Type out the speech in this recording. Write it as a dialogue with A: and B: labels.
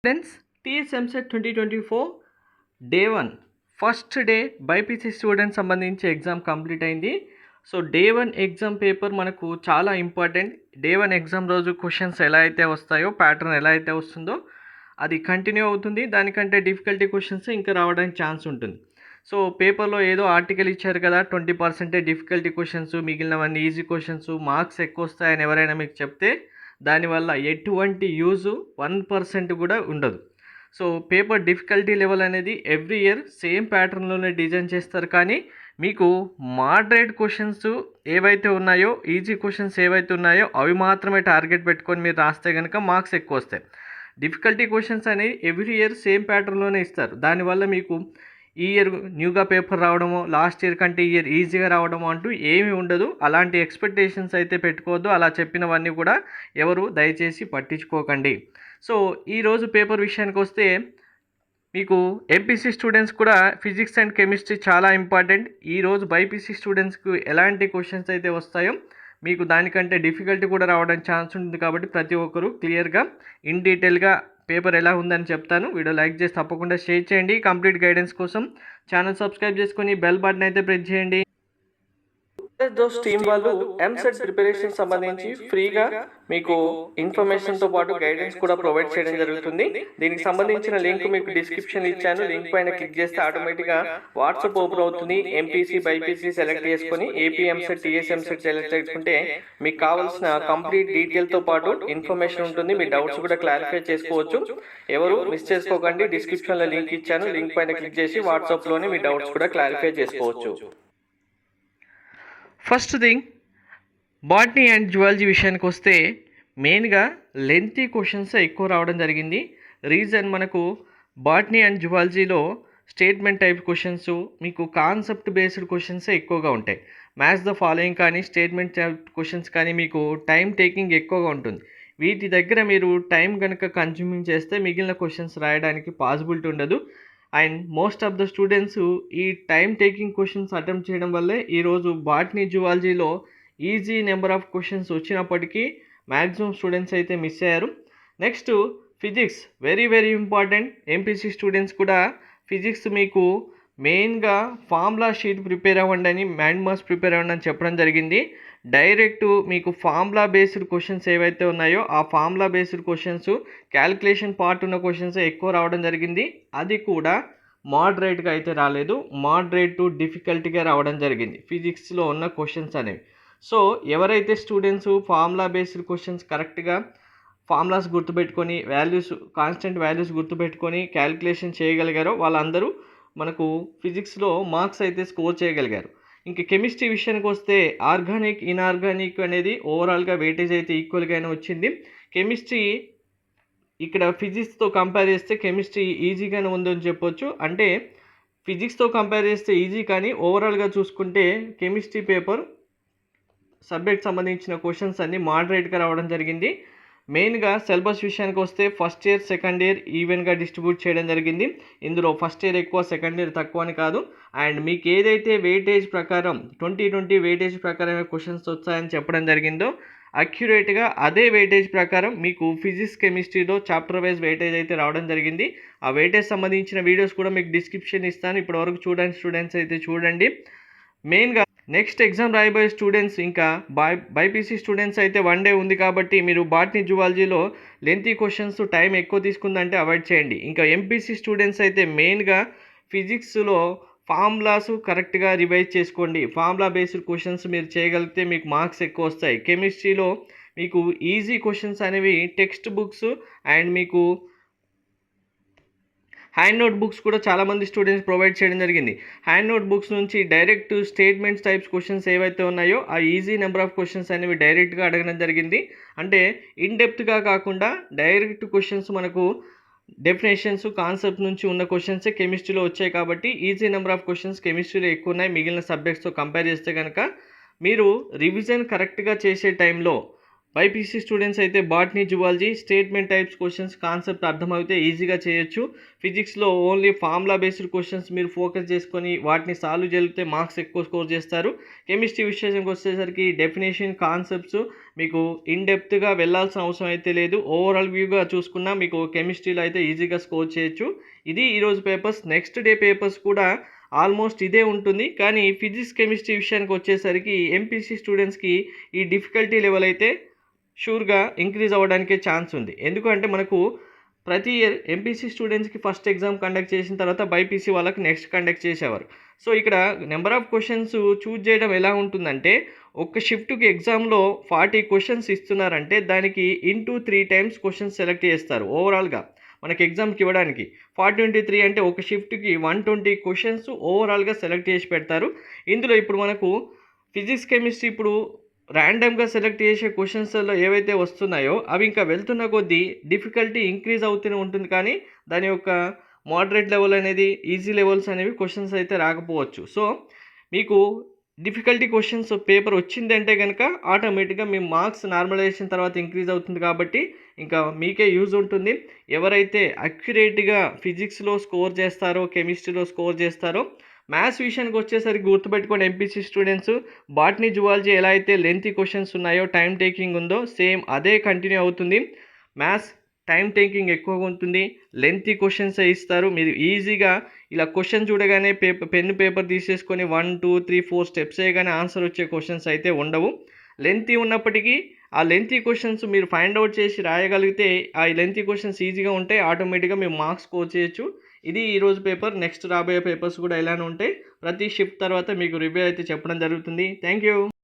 A: Friends, TSMSET 2024 day 1 first day BiPC students సంబంధించి exam complete అయింది. So day 1 exam paper మనకు చాలా important. Day 1 exam రోజు questions ఎలా అయితే వస్తాయో, ప్యాటర్న్ ఎలా అయితే వస్తుందో అది కంటిన్యూ అవుతుంది. దానికంటే డిఫికల్టీ క్వశ్చన్స్ ఇంకా రావడానికి ఛాన్స్ ఉంటుంది. సో పేపర్లో ఏదో ఆర్టికల్ ఇచ్చారు కదా, 20% డిఫికల్టీ క్వశ్చన్స్, మిగిలినవన్నీ ఈజీ క్వశ్చన్స్, మార్క్స్ ఎక్కువ వస్తాయని ఎవరైనా మీకు చెప్తే దానివల్ల ఎటువంటి యూజు 1% కూడా ఉండదు. సో పేపర్ డిఫికల్టీ లెవెల్ అనేది ఎవ్రీ ఇయర్ సేమ్ ప్యాటర్న్లోనే డిజైన్ చేస్తారు, కానీ మీకు మోడరేట్ క్వశ్చన్స్ ఏవైతే ఉన్నాయో, ఈజీ క్వశ్చన్స్ ఏవైతే ఉన్నాయో అవి మాత్రమే టార్గెట్ పెట్టుకొని మీరు రాస్తే కనుక మార్క్స్ ఎక్కువ వస్తాయి. డిఫికల్టీ క్వశ్చన్స్ అనేవి ఎవ్రీ ఇయర్ సేమ్ ప్యాటర్న్లోనే ఇస్తారు. దానివల్ల మీకు ఈ ఇయర్ న్యూగా పేపర్ రావడమో, లాస్ట్ ఇయర్ కంటే ఈ ఇయర్ ఈజీగా రావడమో అంటూ ఏమీ ఉండదు. అలాంటి ఎక్స్పెక్టేషన్స్ అయితే పెట్టుకోవద్దు. అలా చెప్పినవన్నీ కూడా ఎవరు దయచేసి పట్టించుకోకండి. సో ఈరోజు పేపర్ విషయానికి వస్తే మీకు ఎంపీసీ స్టూడెంట్స్ కూడా ఫిజిక్స్ అండ్ కెమిస్ట్రీ చాలా ఇంపార్టెంట్. ఈరోజు బైపీసీ స్టూడెంట్స్కి ఎలాంటి క్వశ్చన్స్ అయితే వస్తాయో మీకు దానికంటే డిఫికల్టీ కూడా రావడానికి ఛాన్స్ ఉంటుంది. కాబట్టి ప్రతి ఒక్కరూ క్లియర్గా ఇన్ డీటెయిల్గా పేపర్ ఎలా ఉందని చెప్తాను. వీడియో లైక్ చేసి తప్పకుండా షేర్ చేయండి. కంప్లీట్ గైడెన్స్ కోసం ఛానల్ సబ్స్క్రైబ్ చేసుకొని బెల్ బటన్ అయితే ప్రెస్ చేయండి. దోస్ టీమ్ వాళ్ళు ఎంసెట్ ప్రిపరేషన్ సంబంధించి ఫ్రీగా మీకు ఇన్ఫర్మేషన్తో పాటు గైడెన్స్ కూడా ప్రొవైడ్ చేయడం జరుగుతుంది. దీనికి సంబంధించిన లింక్ మీకు డిస్క్రిప్షన్ ఇచ్చాను. లింక్ పైన క్లిక్ చేస్తే ఆటోమేటిక్గా వాట్సాప్ ఓపెన్ అవుతుంది. ఎంపీసీ బైపీసీ సెలెక్ట్ చేసుకొని AP EAMCET TS EAMCET select చేసుకుంటే మీకు కావాల్సిన కంప్లీట్ డీటెయిల్తో పాటు ఇన్ఫర్మేషన్ ఉంటుంది. మీ డౌట్స్ కూడా క్లారిఫై చేసుకోవచ్చు. ఎవరు మిస్ చేసుకోకండి. డిస్క్రిప్షన్లో లింక్ ఇచ్చాను. లింక్ పైన క్లిక్ చేసి వాట్సాప్లోనే మీ డౌట్స్ కూడా క్లారిఫై చేసుకోవచ్చు. First thing, botany and zoology విషయానికి వస్తే మెయిన్గా లెంతీ క్వశ్చన్స్ ఎక్కువ రావడం జరిగింది. రీజన్ మనకు బాటనీ అండ్ జువాలజీలో స్టేట్మెంట్ టైప్ క్వశ్చన్స్, మీకు కాన్సెప్ట్ బేస్డ్ క్వశ్చన్స్ ఎక్కువగా ఉంటాయి. మ్యాచ్ ద ఫాలోయింగ్ కానీ, స్టేట్మెంట్ టైప్ క్వశ్చన్స్ కానీ మీకు టైం టేకింగ్ ఎక్కువగా ఉంటుంది. వీటి దగ్గర మీరు టైం కనుక కన్జ్యూమింగ్ చేస్తే మిగిలిన క్వశ్చన్స్ రాయడానికి పాసిబిలిటీ ఉండదు. And most of the students ఈ టైం టేకింగ్ క్వశ్చన్స్ అటెంప్ట్ చేయడం వల్లే ఈరోజు బాటనీ జువాలజీలో ఈజీ నెంబర్ ఆఫ్ క్వశ్చన్స్ వచ్చినప్పటికీ మ్యాక్సిమం స్టూడెంట్స్ అయితే మిస్ అయ్యారు. Next physics very very important. MPC students కూడా ఫిజిక్స్ మీకు మెయిన్గా ఫార్ములా షీట్ ప్రిపేర్ అవ్వండి అని, మైండ్ మాస్ ప్రిపేర్ అవ్వండి అని చెప్పడం జరిగింది. డైరెక్ట్ మీకు ఫార్ములా బేస్డ్ క్వశ్చన్స్ ఏవైతే ఉన్నాయో ఆ formula based questions, calculation part ఉన్న క్వశ్చన్స్ ఎక్కువ రావడం జరిగింది. అది కూడా మోడరేట్గా అయితే రాలేదు, మోడరేట్ టు డిఫికల్టీగా రావడం జరిగింది ఫిజిక్స్లో ఉన్న క్వశ్చన్స్ అనేవి. సో ఎవరైతే స్టూడెంట్స్ ఫార్ములా బేస్డ్ క్వశ్చన్స్ కరెక్ట్గా ఫార్ములాస్ గుర్తుపెట్టుకొని, వాల్యూస్, కాన్స్టెంట్ వాల్యూస్ గుర్తుపెట్టుకొని క్యాలిక్యులేషన్ చేయగలిగారో వాళ్ళందరూ మనకు ఫిజిక్స్లో మార్క్స్ అయితే స్కోర్ చేయగలిగారు. ఇంకా కెమిస్ట్రీ విషయానికి వస్తే ఆర్గానిక్, ఇన్ఆర్గానిక్ అనేది ఓవరాల్గా వెయిటేజ్ అయితే ఈక్వల్గానే వచ్చింది. కెమిస్ట్రీ ఇక్కడ ఫిజిక్స్తో కంపేర్ చేస్తే కెమిస్ట్రీ ఈజీగానే ఉందని చెప్పొచ్చు. అంటే ఫిజిక్స్తో కంపేర్ చేస్తే ఈజీ, కానీ ఓవరాల్గా చూసుకుంటే కెమిస్ట్రీ పేపర్ సబ్జెక్ట్ సంబంధించిన క్వశ్చన్స్ అన్నీ మోడరేట్గా రావడం జరిగింది. మెయిన్గా సిలబస్ విషయానికి వస్తే ఫస్ట్ ఇయర్ సెకండ్ ఇయర్ ఈవెన్గా డిస్ట్రిబ్యూట్ చేయడం జరిగింది. ఇందులో ఫస్ట్ ఇయర్ ఎక్కువ, సెకండ్ ఇయర్ తక్కువ అని కాదు. అండ్ మీకు ఏదైతే వెయిటేజ్ ప్రకారం 2020 వెయిటేజ్ ప్రకారమే క్వశ్చన్స్ వచ్చాయని చెప్పడం జరిగిందో అక్యురేట్గా అదే వెయిటేజ్ ప్రకారం మీకు ఫిజిక్స్ కెమిస్ట్రీలో చాప్టర్ వైజ్ వెయిటేజ్ అయితే రావడం జరిగింది. ఆ వెయిటేజ్ సంబంధించిన వీడియోస్ కూడా మీకు డిస్క్రిప్షన్ ఇస్తాను. ఇప్పటివరకు చూడండి స్టూడెంట్స్ అయితే చూడండి. మెయిన్గా నెక్స్ట్ ఎగ్జామ్ రాయబోయే స్టూడెంట్స్, ఇంకా బైపీసీ స్టూడెంట్స్ అయితే 1 డే ఉంది కాబట్టి మీరు బాటనీ జువాలజీలో లెంతీ క్వశ్చన్స్ టైం ఎక్కువ తీసుకుందంటే అవాయిడ్ చేయండి. ఇంకా ఎంపీసీ స్టూడెంట్స్ అయితే మెయిన్గా ఫిజిక్స్లో ఫార్ములాస్ కరెక్ట్గా రివైజ్ చేసుకోండి. ఫార్ములా బేస్డ్ క్వశ్చన్స్ మీరు చేయగలిగితే మీకు మార్క్స్ ఎక్కువ వస్తాయి. కెమిస్ట్రీలో మీకు ఈజీ క్వశ్చన్స్ అనేవి టెక్స్ట్ బుక్స్ అండ్ మీకు హ్యాండ్ నోట్ బుక్స్ కూడా చాలామంది స్టూడెంట్స్ ప్రొవైడ్ చేయడం జరిగింది. హ్యాండ్ నోట్ బుక్స్ నుంచి డైరెక్ట్ స్టేట్మెంట్స్ టైప్స్ క్వశ్చన్స్ ఏవైతే ఉన్నాయో ఆ ఈజీ నెంబర్ ఆఫ్ క్వశ్చన్స్ అనేవి డైరెక్ట్గా అడగడం జరిగింది. అంటే ఇన్ డెప్త్గా కాకుండా డైరెక్ట్ క్వశ్చన్స్ మనకు డెఫినేషన్స్, కాన్సెప్ట్ నుంచి ఉన్న క్వశ్చన్సే కెమిస్ట్రీలో వచ్చాయి. కాబట్టి ఈజీ నెంబర్ ఆఫ్ క్వశ్చన్స్ కెమిస్ట్రీలో ఎక్కువ ఉన్నాయి మిగిలిన సబ్జెక్ట్స్తో కంపేర్ చేస్తే కనుక. మీరు రివిజన్ కరెక్ట్గా చేసే టైంలో బైపీసీ స్టూడెంట్స్ అయితే botany zoology statement types questions concept అర్థమైతే ఈజీగా చేయొచ్చు. ఫిజిక్స్లో ఓన్లీ ఫార్ములా బేస్డ్ క్వశ్చన్స్ మీరు ఫోకస్ చేసుకొని వాటిని సాల్వ్ చేస్తే మార్క్స్ ఎక్కువ స్కోర్ చేస్తారు. కెమిస్ట్రీ విషయానికి వచ్చేసరికి డెఫినేషన్ కాన్సెప్ట్స్ మీకు ఇన్డెప్త్గా వెళ్ళాల్సిన అవసరం అయితే లేదు. ఓవరాల్ వ్యూగా చూసుకున్నా మీకు కెమిస్ట్రీలో అయితే ఈజీగా స్కోర్ చేయొచ్చు. ఇది ఈరోజు పేపర్స్. నెక్స్ట్ డే పేపర్స్ కూడా ఆల్మోస్ట్ ఇదే ఉంటుంది. కానీ ఫిజిక్స్ కెమిస్ట్రీ విషయానికి వచ్చేసరికి ఎంపీసీ స్టూడెంట్స్కి ఈ డిఫికల్టీ లెవెల్ అయితే షూర్గా ఇంక్రీజ్ అవ్వడానికే ఛాన్స్ ఉంది. ఎందుకంటే మనకు ప్రతి ఇయర్ ఎంపీసీ స్టూడెంట్స్కి ఫస్ట్ ఎగ్జామ్ కండక్ట్ చేసిన తర్వాత బైపీసీ వాళ్ళకి నెక్స్ట్ కండక్ట్ చేసేవారు. సో ఇక్కడ నెంబర్ ఆఫ్ క్వశ్చన్స్ చూజ్ చేయడం ఎలా ఉంటుందంటే ఒక షిఫ్ట్కి ఎగ్జామ్లో 40 క్వశ్చన్స్ ఇస్తున్నారంటే దానికి ఇంటూ 3 టైమ్స్ క్వశ్చన్స్ సెలెక్ట్ చేస్తారు. ఓవరాల్గా మనకి ఎగ్జామ్కి ఇవ్వడానికి 40×3 అంటే ఒక షిఫ్ట్కి 120 క్వశ్చన్స్ ఓవరాల్గా సెలెక్ట్ చేసి పెడతారు. ఇందులో ఇప్పుడు మనకు ఫిజిక్స్ కెమిస్ట్రీ ఇప్పుడు ర్యాండమ్గా సెలెక్ట్ చేసే క్వశ్చన్స్లో ఏవైతే వస్తున్నాయో అవి ఇంకా వెళ్తున్న కొద్దీ డిఫికల్టీ ఇంక్రీజ్ అవుతూనే ఉంటుంది. కానీ దాని యొక్క మోడరేట్ లెవెల్ అనేది ఈజీ లెవెల్స్ అనేవి క్వశ్చన్స్ అయితే రాకపోవచ్చు. సో మీకు డిఫికల్టీ క్వశ్చన్స్ పేపర్ వచ్చిందంటే కనుక ఆటోమేటిక్గా మీ మార్క్స్ నార్మలైజేషన్ తర్వాత ఇంక్రీజ్ అవుతుంది. కాబట్టి ఇంకా మీకే యూజ్ ఉంటుంది. ఎవరైతే అక్యురేట్గా ఫిజిక్స్లో స్కోర్ చేస్తారో కెమిస్ట్రీలో స్కోర్ చేస్తారో మ్యాథ్స్ విషయానికి వచ్చేసరికి గుర్తుపెట్టుకోండి ఎంపీసీ స్టూడెంట్స్ బాటనీ జువాలజీ ఎలా అయితే లెంతీ క్వశ్చన్స్ ఉన్నాయో టైం టేకింగ్ ఉందో సేమ్ అదే కంటిన్యూ అవుతుంది. మ్యాథ్స్ టైం టేకింగ్ ఎక్కువగా ఉంటుంది, లెంతీ క్వశ్చన్స్ ఇస్తారు. మీరు ఈజీగా ఇలా క్వశ్చన్ చూడగానే పెన్ను పేపర్ తీసేసుకొని 1 2 3 4 స్టెప్స్ వేయగానే ఆన్సర్ వచ్చే క్వశ్చన్స్ అయితే ఉండవు. లెంతీ ఉన్నప్పటికీ ఆ లెంతీ క్వశ్చన్స్ మీరు ఫైండ్ అవుట్ చేసి రాయగలిగితే ఆ లెంతీ క్వశ్చన్స్ ఈజీగా ఉంటాయి. ఆటోమేటిక్గా మీరు మార్క్స్ స్కోర్ చేయొచ్చు. ఇది ఈరోజు పేపర్. నెక్స్ట్ రాబోయే పేపర్స్ కూడా ఇలానే ఉంటాయి. ప్రతి షిఫ్ట్ తర్వాత మీకు రివ్యూ అయితే చెప్పడం జరుగుతుంది. Thank you.